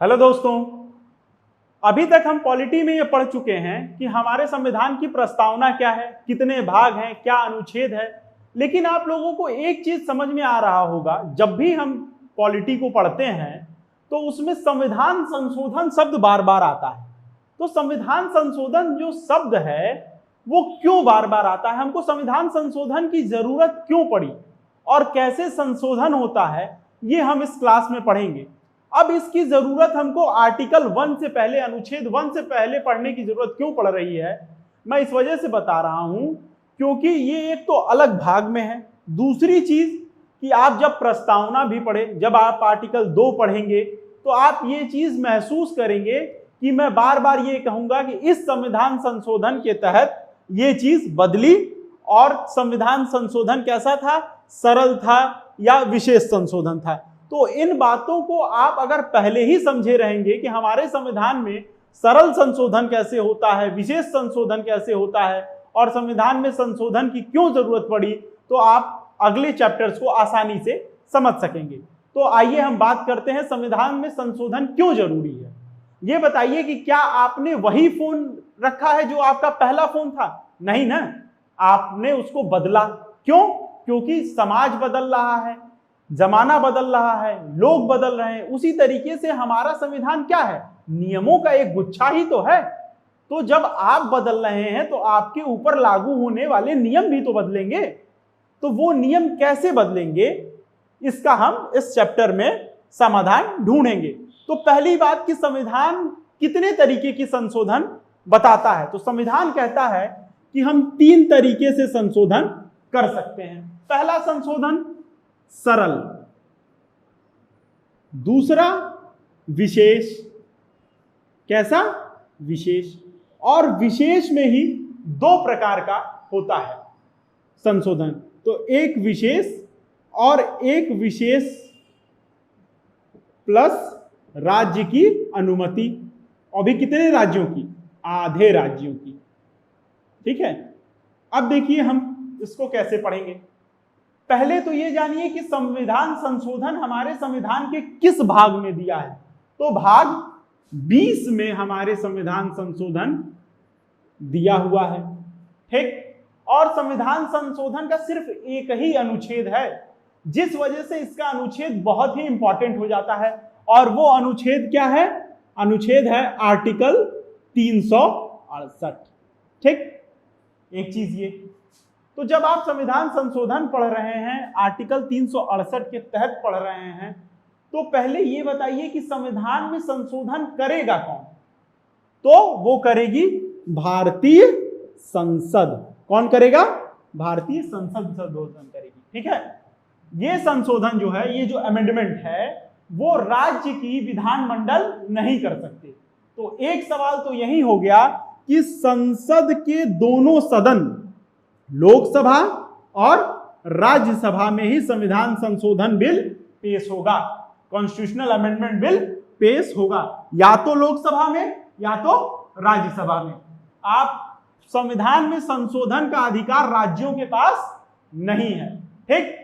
Hello दोस्तों, अभी तक हम पॉलिटी में ये पढ़ चुके हैं कि हमारे संविधान की प्रस्तावना क्या है, कितने भाग हैं, क्या अनुच्छेद है। लेकिन आप लोगों को एक चीज समझ में आ रहा होगा, जब भी हम पॉलिटी को पढ़ते हैं तो उसमें संविधान संशोधन शब्द बार बार आता है। तो संविधान संशोधन जो शब्द है वो क्यों बार बार आता है, हमको संविधान संशोधन की जरूरत क्यों पड़ी और कैसे संशोधन होता है, ये हम इस क्लास में पढ़ेंगे। अब इसकी जरूरत हमको आर्टिकल 1 से पहले, अनुच्छेद 1 से पहले पढ़ने की जरूरत क्यों पड़ रही है, मैं इस वजह से बता रहा हूं क्योंकि ये एक तो अलग भाग में है। दूसरी चीज कि आप जब प्रस्तावना भी पढ़े, जब आप आर्टिकल 2 पढ़ेंगे तो आप ये चीज महसूस करेंगे कि मैं बार बार ये कहूंगा कि इस संविधान संशोधन के तहत ये चीज बदली और संविधान संशोधन कैसा था, सरल था या विशेष संशोधन था। तो इन बातों को आप अगर पहले ही समझे रहेंगे कि हमारे संविधान में सरल संशोधन कैसे होता है, विशेष संशोधन कैसे होता है और संविधान में संशोधन की क्यों जरूरत पड़ी, तो आप अगले चैप्टर्स को आसानी से समझ सकेंगे। तो आइए हम बात करते हैं संविधान में संशोधन क्यों जरूरी है। ये बताइए कि क्या आपने वही फोन रखा है जो आपका पहला फोन था? नहीं ना, आपने उसको बदला। क्यों? क्योंकि समाज बदल रहा है, जमाना बदल रहा है, लोग बदल रहे हैं। उसी तरीके से हमारा संविधान क्या है, नियमों का एक गुच्छा ही तो है। तो जब आप बदल रहे हैं तो आपके ऊपर लागू होने वाले नियम भी तो बदलेंगे। तो वो नियम कैसे बदलेंगे, इसका हम इस चैप्टर में समाधान ढूंढेंगे। तो पहली बात कि संविधान कितने तरीके की संशोधन बताता है। तो संविधान कहता है कि हम 3 तरीके से संशोधन कर सकते हैं। पहला संशोधन सरल, दूसरा विशेष। कैसा? विशेष। और विशेष में ही 2 प्रकार का होता है संशोधन। तो एक विशेष और एक विशेष प्लस राज्य की अनुमति। अभी कितने राज्यों की? आधे राज्यों की। ठीक है, अब देखिए हम इसको कैसे पढ़ेंगे। पहले तो ये जानिए कि संविधान संशोधन हमारे संविधान के किस भाग में दिया है। तो भाग 20 में हमारे संविधान संशोधन दिया हुआ है। ठीक, और संविधान संशोधन का सिर्फ एक ही अनुच्छेद है, जिस वजह से इसका अनुच्छेद बहुत ही इंपॉर्टेंट हो जाता है। और वो अनुच्छेद क्या है? अनुच्छेद है आर्टिकल 368। ठीक, एक चीज ये, तो जब आप संविधान संशोधन पढ़ रहे हैं, आर्टिकल 368 के तहत पढ़ रहे हैं, तो पहले ये बताइए कि संविधान में संशोधन करेगा कौन? तो वो करेगी भारतीय संसद। कौन करेगा? भारतीय संसद संशोधन करेगी। ठीक है, ये संशोधन जो है, ये जो अमेंडमेंट है, वो राज्य की विधानमंडल नहीं कर सकते। तो एक सवाल तो यही हो गया कि संसद के दोनों सदन, लोकसभा और राज्यसभा में ही संविधान संशोधन बिल पेश होगा। कॉन्स्टिट्यूशनल अमेंडमेंट बिल पेश होगा, या तो लोकसभा में या तो राज्यसभा में। आप संविधान में संशोधन का अधिकार राज्यों के पास नहीं है। ठीक,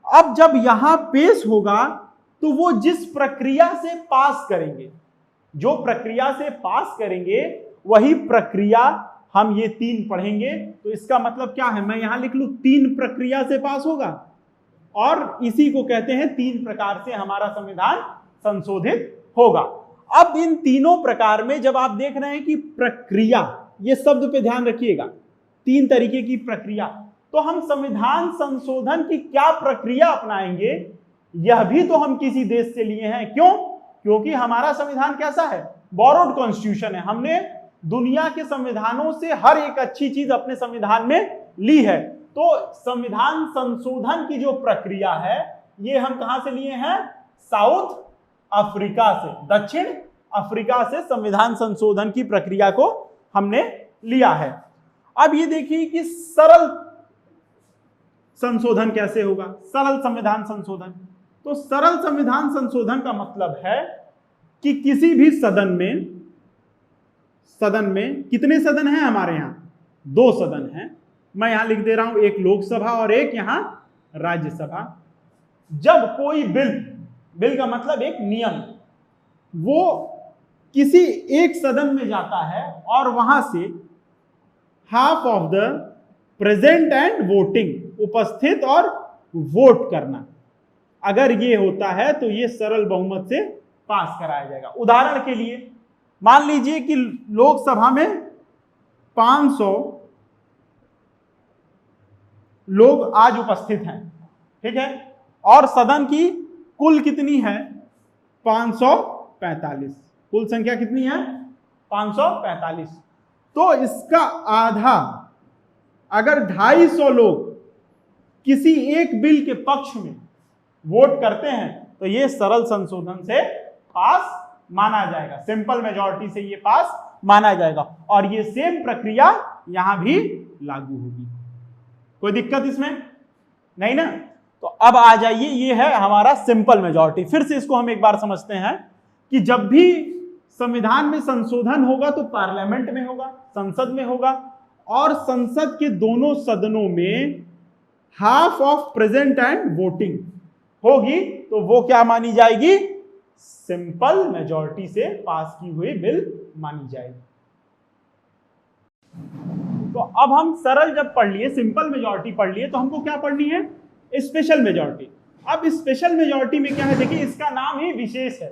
अब जब यहां पेश होगा तो वो जिस प्रक्रिया से पास करेंगे, जो प्रक्रिया से पास करेंगे वही प्रक्रिया हम ये 3 पढ़ेंगे। तो इसका मतलब क्या है, मैं यहां लिख लूं 3 प्रक्रिया से पास होगा, और इसी को कहते हैं 3 प्रकार से हमारा संविधान संशोधित होगा। अब इन तीनों प्रकार में जब आप देख रहे हैं कि प्रक्रिया, ये शब्द पे ध्यान रखिएगा, 3 तरीके की प्रक्रिया, तो हम संविधान संशोधन की क्या प्रक्रिया अपनाएंगे, यह भी तो हम किसी देश से लिए हैं। क्यों? क्योंकि हमारा संविधान कैसा है? बोरोड कॉन्स्टिट्यूशन है। हमने दुनिया के संविधानों से हर एक अच्छी चीज अपने संविधान में ली है। तो संविधान संशोधन की जो प्रक्रिया है, ये हम कहां से लिए हैं? साउथ अफ्रीका से, दक्षिण अफ्रीका से संविधान संशोधन की प्रक्रिया को हमने लिया है। अब ये देखिए कि सरल संशोधन कैसे होगा, सरल संविधान संशोधन। तो सरल संविधान संशोधन का मतलब है कि किसी भी सदन में कितने सदन हैं हमारे यहां? 2 सदन हैं। मैं यहां लिख दे रहा हूं, एक लोकसभा और एक यहां राज्यसभा। जब कोई बिल का मतलब एक नियम, वो किसी एक सदन में जाता है और वहां से half of the present and voting, उपस्थित और वोट करना, अगर ये होता है तो ये सरल बहुमत से पास कराया जाएगा। उदाहरण के लिए मान लीजिए कि लोकसभा में 500 लोग आज उपस्थित हैं, ठीक है, और सदन की कुल कितनी है 545, कुल संख्या कितनी है 545। तो इसका आधा, अगर 250 लोग किसी एक बिल के पक्ष में वोट करते हैं तो ये सरल संशोधन से पास माना जाएगा, सिंपल मेजॉरिटी से ये पास माना जाएगा। और ये सेम प्रक्रिया यहां भी लागू होगी। कोई दिक्कत इसमें नहीं ना? तो अब आ जाइए, ये है हमारा सिंपल मेजॉरिटी। फिर से इसको हम एक बार समझते हैं कि जब भी संविधान में संशोधन होगा तो पार्लियामेंट में होगा, संसद में होगा, और संसद के दोनों सदनों में half of present and voting होगी, तो वो क्या मानी जाएगी, सिंपल मेजॉरिटी से पास की हुई बिल मानी जाएगी। तो अब हम सरल जब पढ़ लिए, सिंपल मेजॉरिटी पढ़ लिए, तो हमको क्या पढ़नी है, स्पेशल मेजॉरिटी। अब स्पेशल मेजॉरिटी में क्या है, देखिए इसका नाम ही विशेष है,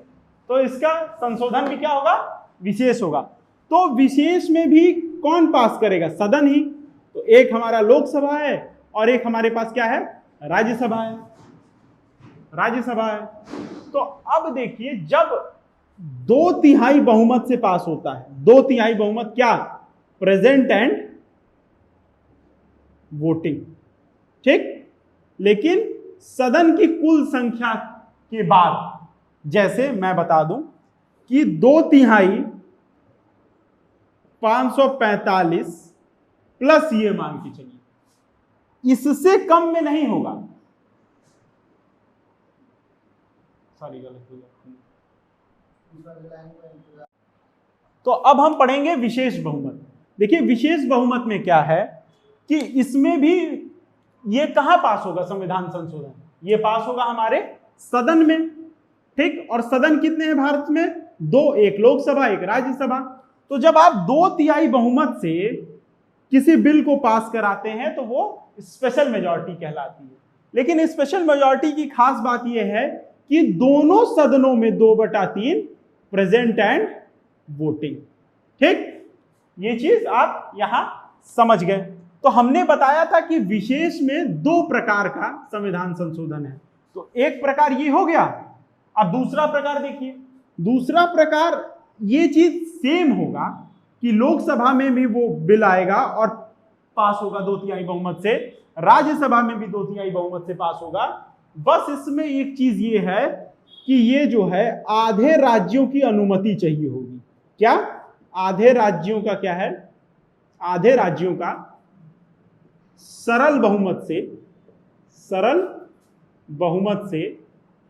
तो इसका संशोधन भी क्या होगा, विशेष होगा। तो विशेष में भी कौन पास करेगा, सदन ही। तो एक हमारा लोकसभा है और एक हमारे पास क्या है, राज्यसभा है, राज्यसभा है। तो अब देखिए जब 2/3 बहुमत से पास होता है, 2/3 बहुमत क्या, प्रेजेंट एंड वोटिंग, ठीक। लेकिन सदन की कुल संख्या के बाद, जैसे मैं बता दूं कि 2/3 545 प्लस ये मान के चलिए, इससे कम में नहीं होगा, सॉरी गलत हो गया। तो अब हम पढ़ेंगे विशेष बहुमत। देखिए विशेष बहुमत में क्या है कि इसमें भी ये कहां पास होगा, संविधान संशोधन ये पास होगा हमारे सदन में, ठीक। और सदन कितने हैं भारत में, 2, एक लोकसभा एक राज्यसभा। तो जब आप 2/3 बहुमत से किसी बिल को पास कराते हैं तो वो स्पेशल मेजॉरिटी कहलाती है। लेकिन स्पेशल मेजॉरिटी की खास बात यह है कि दोनों सदनों में 2/3 प्रेजेंट एंड वोटिंग, ठीक। ये चीज आप यहां समझ गए। तो हमने बताया था कि विशेष में 2 प्रकार का संविधान संशोधन है। तो एक प्रकार ये हो गया, अब दूसरा प्रकार देखिए। दूसरा प्रकार ये चीज सेम होगा कि लोकसभा में भी वो बिल आएगा और पास होगा 2/3 बहुमत से, राज्यसभा में भी 2/3 बहुमत से पास होगा। बस इसमें एक चीज ये है कि ये जो है आधे राज्यों की अनुमति चाहिए होगी। क्या, आधे राज्यों का क्या है, आधे राज्यों का सरल बहुमत से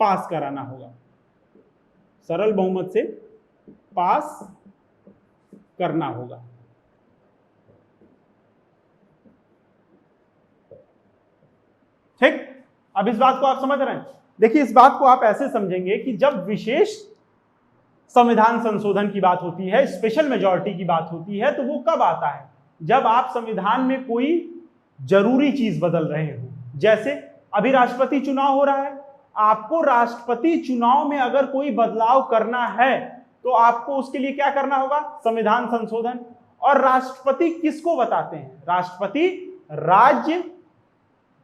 पास कराना होगा, सरल बहुमत से पास करना होगा। ठीक, अब इस बात को आप समझ रहे हैं। देखिए इस बात को आप ऐसे समझेंगे कि जब विशेष संविधान संशोधन की बात होती है, स्पेशल मेजॉरिटी की बात होती है, तो वो कब आता है, जब आप संविधान में कोई जरूरी चीज बदल रहे हो। जैसे अभी राष्ट्रपति चुनाव हो रहा है, आपको राष्ट्रपति चुनाव में अगर कोई बदलाव करना है तो आपको उसके लिए क्या करना होगा, संविधान संशोधन। और राष्ट्रपति किसको बताते हैं, राष्ट्रपति राज्य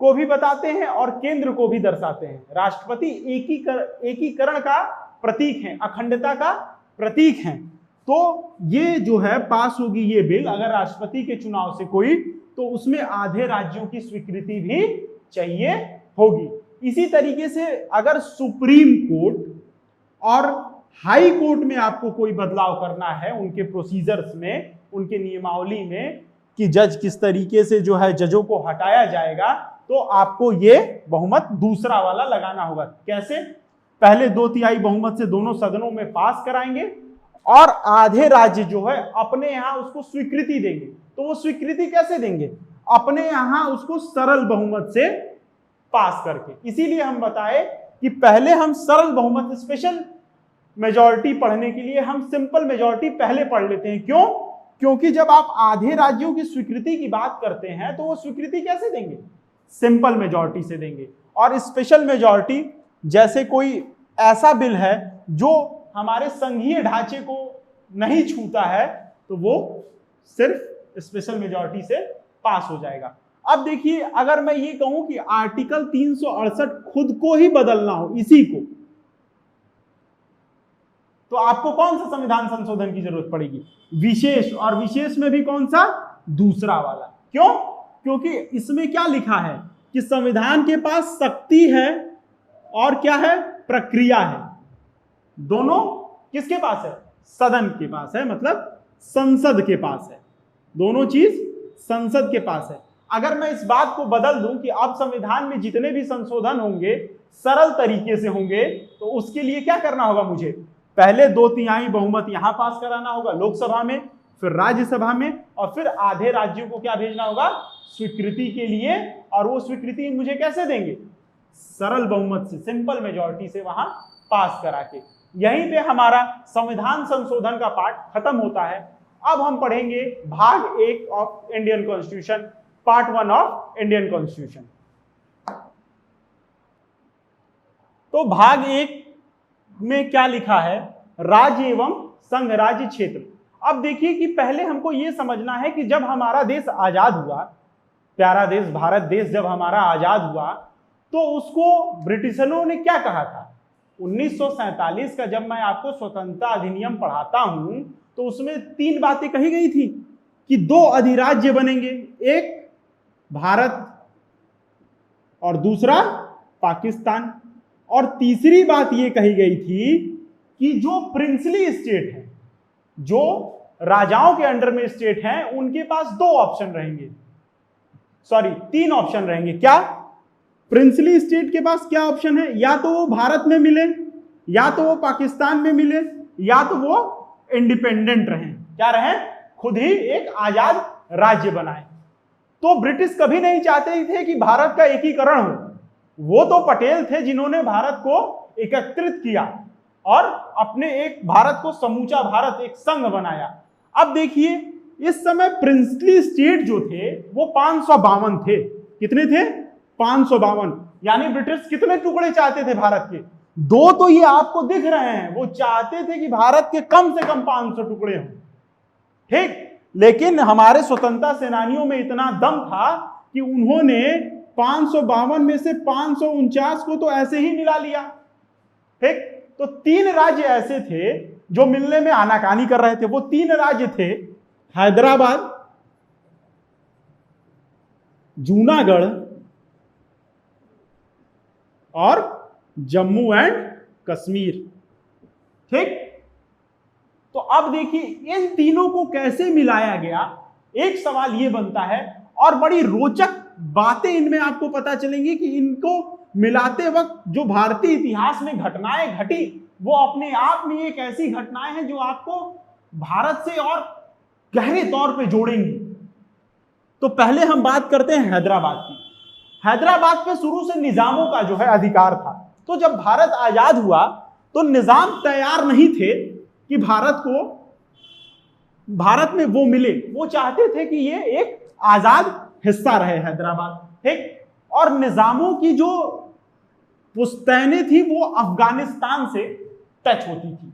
को भी बताते हैं और केंद्र को भी दर्शाते हैं। राष्ट्रपति एकीकरण का प्रतीक है, अखंडता का प्रतीक है। तो ये जो है पास होगी ये बिल अगर राष्ट्रपति के चुनाव से कोई, तो उसमें आधे राज्यों की स्वीकृति भी चाहिए होगी। इसी तरीके से अगर सुप्रीम कोर्ट और हाई कोर्ट में आपको कोई बदलाव करना है, उनके प्रोसीजर्स में, उनके नियमावली में, कि जज किस तरीके से जो है जजों को हटाया जाएगा, तो आपको ये बहुमत दूसरा वाला लगाना होगा। कैसे, पहले 2/3 बहुमत से दोनों सदनों में पास कराएंगे और आधे राज्य जो है अपने यहां उसको स्वीकृति देंगे। तो वो स्वीकृति कैसे देंगे, अपने यहां उसको सरल बहुमत से पास करके। इसीलिए हम बताए कि पहले हम सरल बहुमत, स्पेशल मेजॉरिटी पढ़ने के लिए हम सिंपल मेजॉरिटी पहले पढ़ लेते हैं। क्यों? क्योंकि जब आप आधे राज्यों की स्वीकृति की बात करते हैं तो वो स्वीकृति कैसे देंगे? सिंपल मेजॉरिटी से देंगे। और स्पेशल मेजॉरिटी जैसे कोई ऐसा बिल है जो हमारे संघीय ढांचे को नहीं छूता है तो वो सिर्फ स्पेशल मेजॉरिटी से पास हो जाएगा। अब देखिए, अगर मैं ये कहूं कि आर्टिकल 368 खुद को ही बदलना हो, इसी को, तो आपको कौन सा संविधान संशोधन की जरूरत पड़ेगी? विशेष। और विशेष में भी कौन सा? दूसरा वाला। क्यों? क्योंकि इसमें क्या लिखा है कि संविधान के पास शक्ति है और क्या है? प्रक्रिया है। दोनों किसके पास है? सदन के पास है, मतलब संसद के पास है। दोनों चीज संसद के पास है। अगर मैं इस बात को बदल दूं कि अब संविधान में जितने भी संशोधन होंगे सरल तरीके से होंगे, तो उसके लिए क्या करना होगा मुझे? पहले 2/3 बहुमत यहां पास कराना होगा लोकसभा में, फिर राज्यसभा में, और फिर आधे राज्यों को क्या भेजना होगा? स्वीकृति के लिए। और वो स्वीकृति मुझे कैसे देंगे? सरल बहुमत से, सिंपल मेजॉरिटी से वहां पास करा के। यहीं पे हमारा संविधान संशोधन का पार्ट खत्म होता है। अब हम पढ़ेंगे भाग 1 of Indian constitution, part 1 of Indian constitution. तो भाग 1 में क्या लिखा है? राज्य एवं संघ राज्य क्षेत्र। अब देखिए कि पहले हमको यह समझना है कि जब हमारा देश आजाद हुआ, प्यारा देश भारत देश जब हमारा आजाद हुआ, तो उसको ब्रिटिशरों ने क्या कहा था? 1947 का जब मैं आपको स्वतंत्रता अधिनियम पढ़ाता हूं तो उसमें 3 बातें कही गई थी कि 2 अधिराज्य बनेंगे, एक भारत और दूसरा पाकिस्तान। और तीसरी बात यह कही गई थी कि जो प्रिंसली स्टेट है, जो राजाओं के अंडर में स्टेट हैं, उनके पास 2 ऑप्शन रहेंगे, सॉरी 3 ऑप्शन रहेंगे। क्या? प्रिंसली स्टेट के पास क्या ऑप्शन है? या तो वो भारत में मिले, या तो वो पाकिस्तान में मिले, या तो वो इंडिपेंडेंट रहें। क्या रहें? खुद ही एक आजाद राज्य बनाए। तो ब्रिटिश कभी नहीं चाहते थे कि भारत का एकीकरण हो। वो तो पटेल थे जिन्होंने भारत को एकत्रित किया और अपने एक भारत को, समूचा भारत एक संघ बनाया। अब देखिए, इस समय प्रिंसली स्टेट जो थे वो 552 थे। कितने थे? 552। यानी ब्रिटिश कितने टुकड़े चाहते थे भारत के? 2 तो ये आपको दिख रहे हैं। वो चाहते थे कि भारत के कम से कम 500 टुकड़े हों, ठीक। लेकिन हमारे स्वतंत्रता सेनानियों में इतना दम था कि उन्होंने 552 में से 549 को तो ऐसे ही मिला लिया, ठीक। तो 3 राज्य ऐसे थे जो मिलने में आनाकानी कर रहे थे। वो 3 राज्य थे हैदराबाद, जूनागढ़ और जम्मू एंड कश्मीर, ठीक। तो अब देखिए इन तीनों को कैसे मिलाया गया, एक सवाल यह बनता है। और बड़ी रोचक बातें इनमें आपको पता चलेंगी कि इनको मिलाते वक्त जो भारतीय इतिहास में घटनाएं घटी, वो अपने आप में एक ऐसी घटनाएं हैं जो आपको भारत से और गहरे तौर पे जोड़ेंगी। तो पहले हम बात करते हैं हैदराबाद की। हैदराबाद पे शुरू से निजामों का जो है अधिकार था। तो जब भारत आजाद हुआ तो निजाम तैयार नहीं थे कि भारत में वो मिले। वो चाहते थे कि ये एक आजाद हिस्सा रहे हैदराबाद, ठीक। और निजामों की जो पुश्तैनें थी वो अफगानिस्तान से टच होती थी,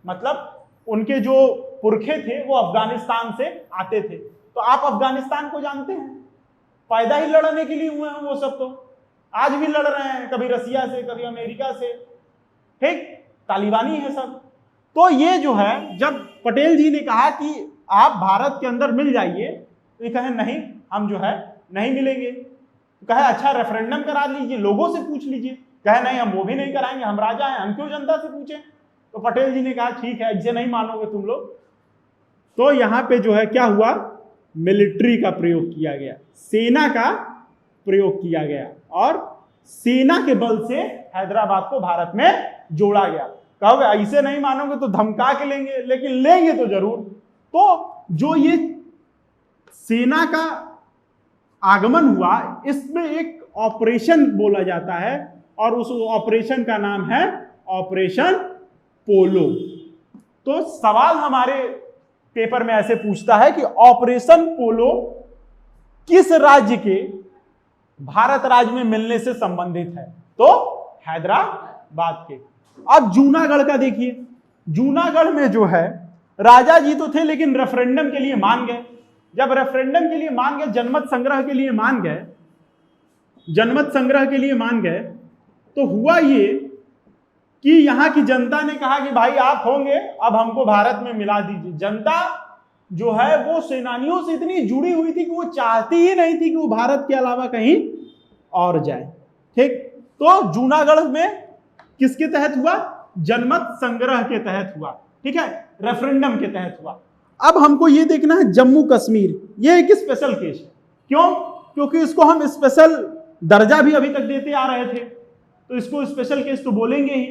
मतलब उनके जो पुरखे थे वो अफगानिस्तान से आते थे। तो आप अफगानिस्तान को जानते हैं, पैदा ही लड़ने के लिए हुए हैं वो सब, तो आज भी लड़ रहे हैं, कभी रसिया से कभी अमेरिका से, ठीक। तालिबानी है सब। तो ये जो है, जब पटेल जी ने कहा कि आप भारत के अंदर मिल जाइए, तो ये कहे नहीं, हम जो है नहीं मिलेंगे। तो कहे अच्छा रेफरेंडम करा लीजिए, लोगों से पूछ लीजिए। कहे नहीं, हम वो भी नहीं कराएंगे, हम राजा हैं, हम क्यों जनता से पूछें। तो पटेल जी ने कहा ठीक है, इसे नहीं मानोगे तुम लोग। तो यहां पे जो है क्या हुआ, मिलिट्री का प्रयोग किया गया, सेना का प्रयोग किया गया और सेना के बल से हैदराबाद को भारत में जोड़ा गया। कहोगे ऐसे नहीं मानोगे तो धमका के लेंगे, लेकिन लेंगे तो जरूर। तो जो ये सेना का आगमन हुआ, इसमें एक ऑपरेशन बोला जाता है और उस ऑपरेशन का नाम है ऑपरेशन पोलो। तो सवाल हमारे पेपर में ऐसे पूछता है कि ऑपरेशन पोलो किस राज्य के भारत राज्य में मिलने से संबंधित है? तो हैदराबाद के। अब जूनागढ़ का देखिए, जूनागढ़ में जो है राजा जी तो थे लेकिन रेफरेंडम के लिए मान गए। जब रेफरेंडम के लिए मान गए, जनमत संग्रह के लिए मान गए, जनमत संग्रह के लिए मान गए, तो हुआ ये कि यहां की जनता ने कहा कि भाई आप होंगे, अब हमको भारत में मिला दीजिए। जनता जो है वो सेनानियों से इतनी जुड़ी हुई थी कि वो चाहती ही नहीं थी कि वो भारत के अलावा कहीं और जाए। ठीक, तो जूनागढ़ में किसके तहत हुआ? जनमत संग्रह के तहत हुआ। ठीक है, रेफरेंडम के तहत हुआ। अब हमको ये देखना है जम्मू कश्मीर, ये एक स्पेशल केस है। क्यों? क्योंकि इसको हम स्पेशल दर्जा भी अभी तक देते आ रहे थे, तो इसको स्पेशल केस तो बोलेंगे ही।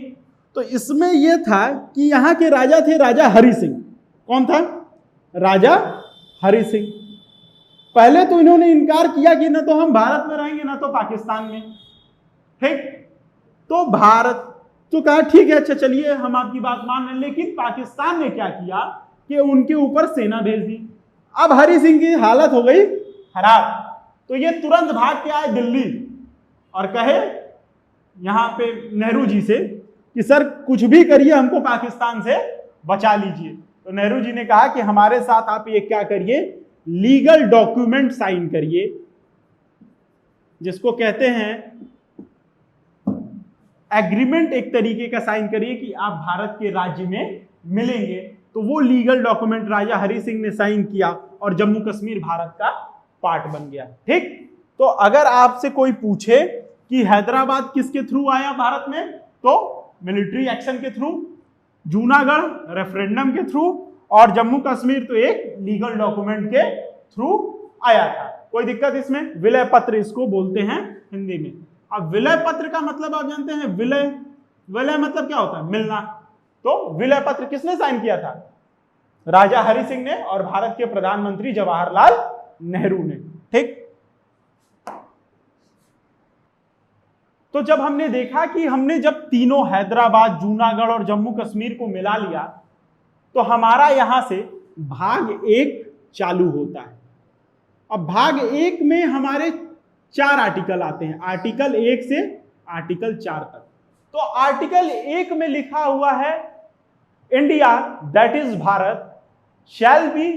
तो इसमें यह था कि यहां के राजा थे राजा हरि सिंह। कौन था? राजा हरि सिंह। पहले तो इन्होंने इनकार किया कि ना तो हम भारत में रहेंगे ना तो पाकिस्तान में। ठीक, तो भारत तो कहा ठीक है, अच्छा चलिए हम आपकी बात मान रहे। लेकिन पाकिस्तान ने क्या किया कि उनके ऊपर सेना भेज दी। अब हरि सिंह की हालत हो गई खराब, तो ये तुरंत भाग के आए दिल्ली और कहे यहां पे नेहरू जी से कि सर कुछ भी करिए, हमको पाकिस्तान से बचा लीजिए। तो नेहरू जी ने कहा कि हमारे साथ आप ये क्या करिए, लीगल डॉक्यूमेंट साइन करिए, जिसको कहते हैं एग्रीमेंट, एक तरीके का साइन करिए कि आप भारत के राज्य में मिलेंगे। तो वो लीगल डॉक्यूमेंट राजा हरि सिंह ने साइन किया और जम्मू कश्मीर भारत का पार्ट बन गया। ठीक, तो अगर आपसे कोई पूछे कि हैदराबाद किसके थ्रू आया भारत में, तो मिलिट्री एक्शन के थ्रू, जूनागढ़ रेफरेंडम के थ्रू, और जम्मू कश्मीर तो एक लीगल डॉक्यूमेंट के थ्रू आया था। कोई दिक्कत इसमें? विलय पत्र इसको बोलते हैं हिंदी में। अब विलय पत्र का मतलब आप जानते हैं, विलय, विलय मतलब क्या होता है? मिलना। तो विलय पत्र किसने साइन किया था? राजा हरि सिंह ने और भारत के प्रधानमंत्री जवाहरलाल नेहरू ने। ठीक, तो जब हमने देखा कि हमने जब तीनों हैदराबाद, जूनागढ़ और जम्मू कश्मीर को मिला लिया, तो हमारा यहां से भाग 1 चालू होता है। अब भाग 1 में हमारे 4 आर्टिकल आते हैं, आर्टिकल 1 से आर्टिकल 4 तक। तो आर्टिकल 1 में लिखा हुआ है India that is Bharat shall be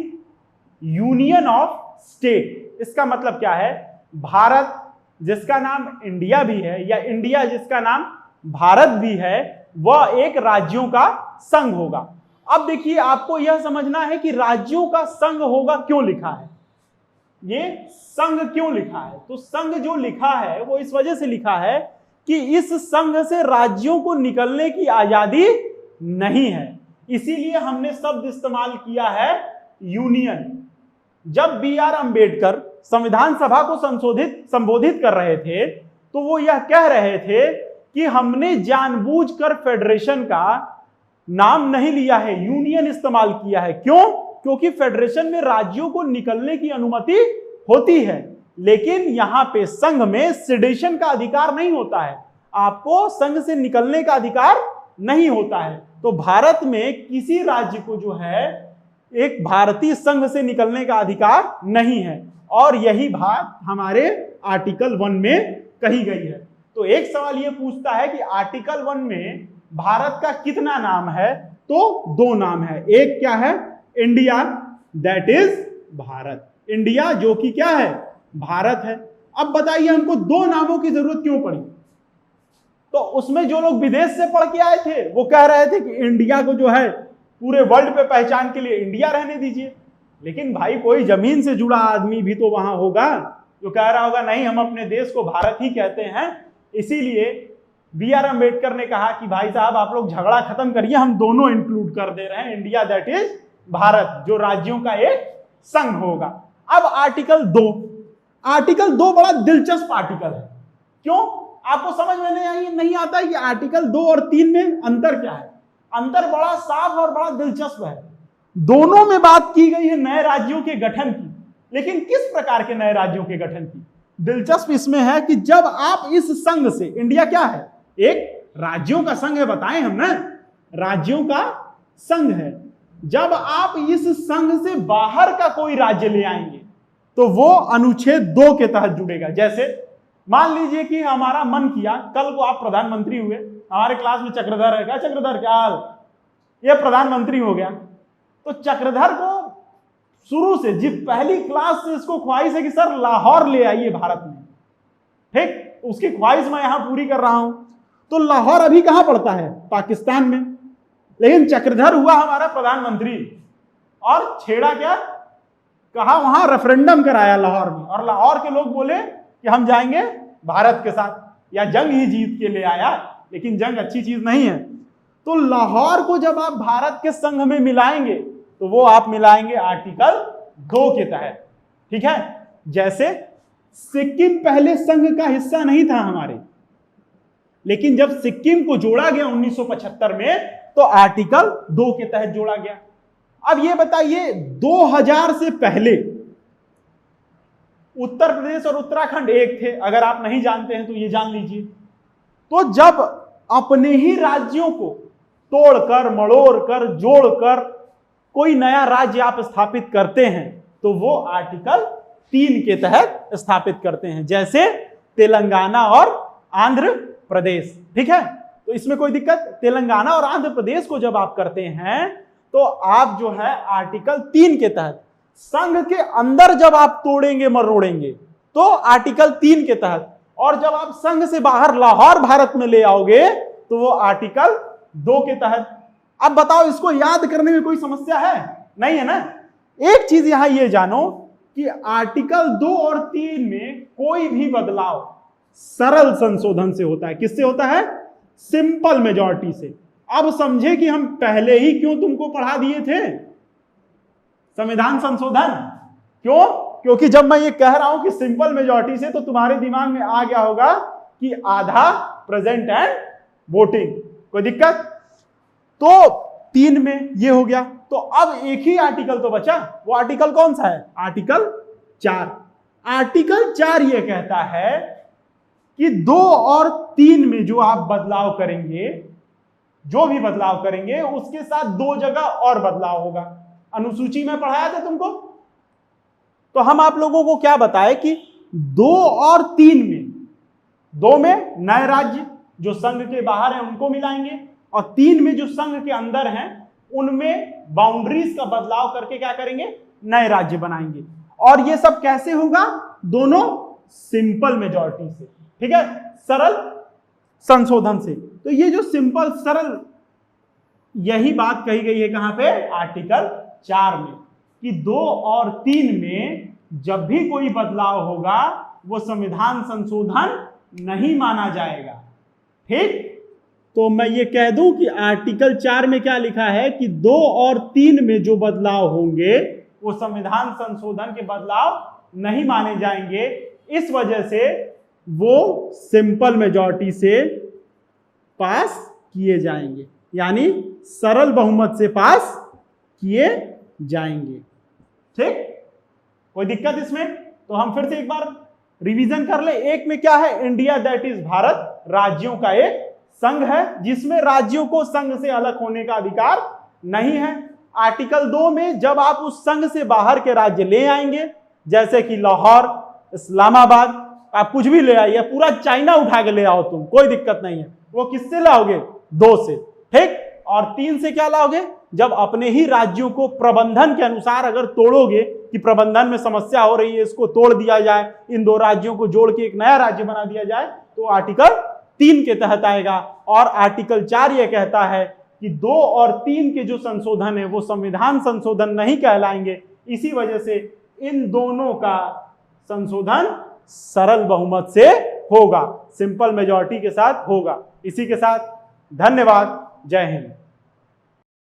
union of state. इसका मतलब क्या है? भारत जिसका नाम इंडिया भी है, या इंडिया जिसका नाम भारत भी है, वह एक राज्यों का संघ होगा। अब देखिए, आपको यह समझना है कि राज्यों का संघ होगा क्यों लिखा है, ये संघ क्यों लिखा है। तो संघ जो लिखा है वो इस वजह से लिखा है कि इस संघ से राज्यों को निकलने की आजादी नहीं है, इसीलिए हमने शब्द इस्तेमाल किया है यूनियन। जब बी.आर. अंबेडकर संविधान सभा को संबोधित कर रहे थे, तो वो यह कह रहे थे कि हमने जानबूझकर फेडरेशन का नाम नहीं लिया है, यूनियन इस्तेमाल किया है। क्यों? क्योंकि फेडरेशन में राज्यों को निकलने की अनुमति होती है, लेकिन यहां पे संघ में सेडेशन का अधिकार नहीं होता है, आपको संघ से निकलने का अधिकार नहीं होता है। तो भारत में किसी राज्य को जो है एक भारतीय संघ से निकलने का अधिकार नहीं है, और यही बात हमारे आर्टिकल 1 में कही गई है। तो एक सवाल यह पूछता है कि आर्टिकल 1 में भारत का कितना नाम है? तो 2 नाम है। एक क्या है? India that is Bharat, India जो कि क्या है? भारत है। अब बताइए हमको 2 नामों की जरूरत क्यों पड़ी? तो उसमें जो लोग विदेश से पढ़ के आए थे वो कह रहे थे कि इंडिया को जो है पूरे वर्ल्ड पे पहचान के लिए इंडिया रहने दीजिए। लेकिन भाई कोई जमीन से जुड़ा आदमी भी तो वहां होगा जो कह रहा होगा नहीं, हम अपने देश को भारत ही कहते हैं। इसीलिए बी.आर. अंबेडकर ने कहा कि भाई साहब आप लोग झगड़ा खत्म करिए, हम दोनों इंक्लूड कर दे रहे हैं, इंडिया दैट इज भारत, जो राज्यों का एक संघ होगा। अब आर्टिकल 2, आर्टिकल 2 बड़ा दिलचस्प आर्टिकल है। क्यों? आपको समझ में नहीं आता है कि आर्टिकल 2 और 3 में अंतर क्या है? अंतर बड़ा साफ और बड़ा दिलचस्प है। दोनों में बात की गई है नए राज्यों के गठन की, लेकिन किस प्रकार के नए राज्यों के गठन की? दिलचस्प इसमें है कि जब आप इस संघ से, इंडिया क्या है? एक राज्यों का संघ है, बताएं हम ना, राज्यों का संघ है। जब आप इस संघ से बाहर का कोई राज्य ले आएंगे तो वो अनुच्छेद 2 के तहत जुड़ेगा। जैसे मान लीजिए कि हमारा मन किया, कल को आप प्रधानमंत्री हुए, हमारे क्लास में चक्रधर है, क्या चक्रधर क्या हाल, ये प्रधानमंत्री हो गया, तो चक्रधर को शुरू से जिस पहली क्लास से इसको ख्वाहिश है कि सर लाहौर ले आइए भारत में, ठीक, उसकी ख्वाहिश मैं यहां पूरी कर रहा हूं। तो लाहौर अभी कहां पड़ता है? पाकिस्तान में। लेकिन चक्रधर हुआ हमारा प्रधानमंत्री और छेड़ा क्या, कहा वहां रेफरेंडम कराया लाहौर में, और लाहौर के लोग बोले कि हम जाएंगे भारत के साथ, या जंग ही जीत के ले आया, लेकिन जंग अच्छी चीज नहीं है। तो लाहौर को जब आप भारत के संघ में मिलाएंगे तो वो आप मिलाएंगे आर्टिकल 2 के तहत, ठीक है। जैसे सिक्किम पहले संघ का हिस्सा नहीं था हमारे, लेकिन जब सिक्किम को जोड़ा गया 1975 में तो आर्टिकल 2 के तहत जोड़ा गया। अब ये बताइए 2000 से पहले उत्तर प्रदेश और उत्तराखंड एक थे, अगर आप नहीं जानते हैं तो ये जान लीजिए। तो जब अपने ही राज्यों को तोड़कर मड़ोड़कर जोड़कर कोई नया राज्य आप स्थापित करते हैं तो वो आर्टिकल 3 के तहत स्थापित करते हैं, जैसे तेलंगाना और आंध्र प्रदेश, ठीक है। तो इसमें कोई दिक्कत, तेलंगाना और आंध्र प्रदेश को जब आप करते हैं तो आप जो है आर्टिकल 3 के तहत, संघ के अंदर जब आप तोड़ेंगे मरोड़ेंगे तो आर्टिकल 3 के तहत, और जब आप संघ से बाहर लाहौर भारत में ले आओगे तो वो आर्टिकल 2 के तहत। अब बताओ इसको याद करने में कोई समस्या है? नहीं है ना। एक चीज यहां ये जानो कि आर्टिकल 2 और 3 में कोई भी बदलाव सरल संशोधन से होता है। किससे होता है? सिंपल मेजॉरिटी से। अब समझे कि हम पहले ही क्यों तुमको पढ़ा दिए थे संविधान संशोधन। क्यों? क्योंकि जब मैं ये कह रहा हूं कि सिंपल मेजॉरिटी से, तो तुम्हारे दिमाग में आ गया होगा कि आधा प्रेजेंट एंड वोटिंग। कोई दिक्कत? तो 3 में ये हो गया। तो अब एक ही आर्टिकल तो बचा, वो आर्टिकल कौन सा है? आर्टिकल 4। आर्टिकल 4 ये कहता है कि 2 और 3 में जो आप बदलाव करेंगे, जो भी बदलाव करेंगे उसके साथ 2 जगह और बदलाव होगा। अनुसूची में पढ़ाया था तुमको, तो हम आप लोगों को क्या बताए कि 2 और 3 में, 2 में नए राज्य जो संघ के बाहर हैं उनको मिलाएंगे, और 3 में जो संघ के अंदर हैं उनमें बाउंड्रीज का बदलाव करके क्या करेंगे? नए राज्य बनाएंगे। और ये सब कैसे होगा? दोनों सिंपल मेजॉरिटी से, ठीक है, सरल संशोधन से। तो ये जो सिंपल सरल, यही बात कही गई है कहां पे? आर्टिकल 4 में, कि 2 और 3 में जब भी कोई बदलाव होगा वो संविधान संशोधन नहीं माना जाएगा, ठीक। तो मैं ये कह दूं कि आर्टिकल 4 में क्या लिखा है कि 2 और 3 में जो बदलाव होंगे वो संविधान संशोधन के बदलाव नहीं माने जाएंगे। इस वजह से वो सिंपल मेजॉरिटी से पास किए जाएंगे, यानी सरल बहुमत से पास किए जाएंगे, ठीक। कोई दिक्कत इसमें? तो हम फिर से एक बार रिवीजन कर ले। एक में क्या है? इंडिया दैट इज भारत राज्यों का एक संघ है, जिसमें राज्यों को संघ से अलग होने का अधिकार नहीं है। आर्टिकल 2 में जब आप उस संघ से बाहर के राज्य ले आएंगे, जैसे कि लाहौर, इस्लामाबाद, आप कुछ भी ले आइए, पूरा चाइना उठा के ले आओ तुम, कोई दिक्कत नहीं है। वो किससे लाओगे? 2 से, ठीक। और 3 से क्या लाओगे? जब अपने ही राज्यों को प्रबंधन के अनुसार अगर तोड़ोगे कि प्रबंधन में समस्या हो रही है, इसको तोड़ दिया जाए, इन 2 राज्यों को जोड़ के एक नया राज्य बना दिया जाए, तो आर्टिकल 3 के तहत आएगा। और आर्टिकल 4 यह कहता है कि 2 और 3 के जो संशोधन है वो संविधान संशोधन नहीं कहलाएंगे। इसी वजह से इन दोनों का संशोधन सरल बहुमत से होगा, सिंपल मेजॉरिटी के साथ होगा। इसी के साथ धन्यवाद। जय हिंद।